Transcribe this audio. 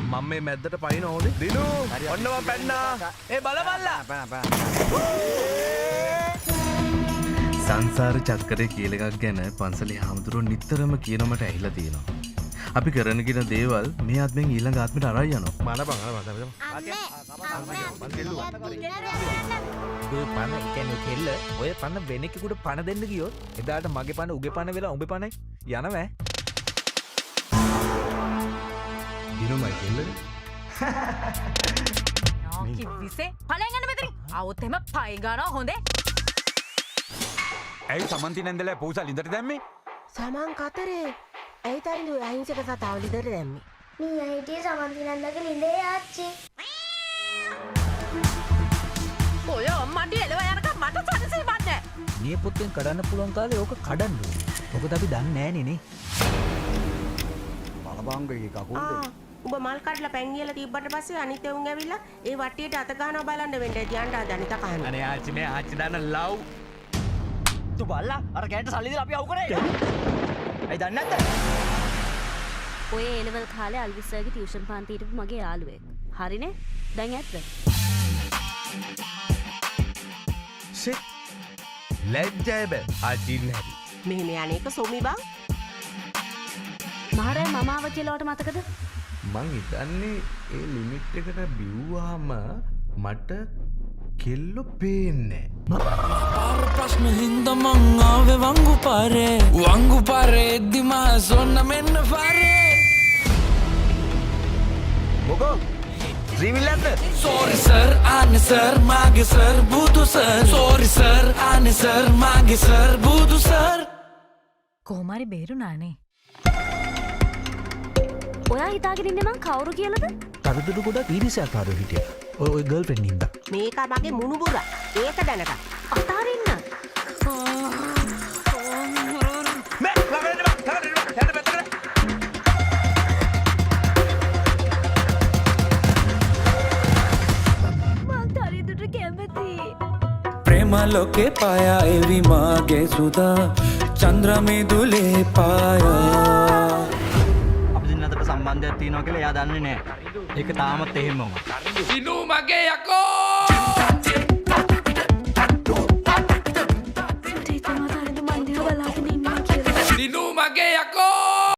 මම මේ මැද්දට පයින් ඕනේ. දිනු ඔන්න මම පැන්නා. ඒ බලමල්ලා. සංසාර චක්‍රේ කියලා එකක් ගැන පන්සලේ හාමුදුරුවෝ නිතරම කියන මට ඇහිලා තියෙනවා. අපි කරන කින දේවල් මේ ආත්මෙන් ඊළඟ ආත්මෙට අරයි යනවා. මනපන් ඔය පන කියන්නේ කෙල්ල ඔය පන වෙනෙකුට පන දෙන්න ගියොත් එදාට මගේ පන උගේ පන වෙලා උඹේ පනයි යනවා. දිනුමයි කෙල්ල. කිව්විසේ පලෙන් යන්න මෙතනින්. આવොත් එම පයි ගන්නවා හොඳේ. ඇයි සමන්ති නැන්දලා පූසල් ඉදට දැම්මේ? සමන් කතරේ ඇයි තරිඳු අහිංසක සතාව ලිදට දැම්මේ? මී හිටියේ සමන්ති නන්දගේ ලිඳේ ආච්චි. ඔය අම්මන්ට එලව යනකම් මට සනසීමක් නැහැ. මේ පුත්තෙන් කඩන්න පුළුවන් කාලේ ඕක කඩන්න ඕනේ. මොකද අපි දන්නේ නෑනේ නේ. බලබංගගේ කකුල් දෙක. උඹ මල් කඩලා පැන් ගියලා තිබ්බට පස්සේ අනිත් එවුන් ඇවිල්ලා ඒ වට්ටියට අත ගන්නවා බලන්න වෙන්න ඇති යන්න අනිත කහන්න. අනේ ආච්චි මේ ආච්චි දාන ලව්. තු බල්ලා අර කෑන්ට සල්ලි දීලා අපි අවු කරේ. ඇයි දන්නේ නැද්ද? ඔය A-level කාලේ අල්විස්සර්ගේ ටියුෂන් පාන්ති හිටපු මගේ යාළුවෙක්. හරිනේ? දැන් ඇත්ත. ෂිට්. ලැජ්ජයි බෑ. ආච්චි නැති. මෙහෙම යන්නේක සොමි බං. මහරය මමාව කියලාට මතකද? මං හිතන්නේ ඒ ලිමිට් එකට බිව්වාම මට කෙල්ලෝ පේන්නේ පාර ප්‍රශ්න හින්දා මං ආවේ වංගු පාරේ එද්දි මා සොන්න මෙන්න පාරේ මොකෝ ශ්‍රීවිල්ලන්ද sorry sir ආනේ sir මාගේ sir බුදු sir sorry sir ආනේ sir මාගේ sir බුදු sir කොහොමරි බේරුණානේ. ඔයා හිතාගෙන ඉන්නේ මං කවුරු කියලාද? තරුදුඩු ගොඩක් ඊරිසියාකාරයෝ හිටියා. ඔය ගර්ල්ෆ්‍රෙන්ඩ් නින්දා. මේක මගේ මුණුබුරා. ඒක දැනගන්න. අතාරින්න. මේ ළඟට යන්න පැත්තකට. මං තරිදුට කැමතියි. ప్రేమ లోకే పాయా ఏవి మాగే సుధా చంద్రమిదులే పాయా අපි දෙන්න අතර සම්බන්ධයක් තියෙනවා කියලා එයා දන්නේ නැහැ. ඒක තාමත් එහෙමම. සිනු මගේ යකෝ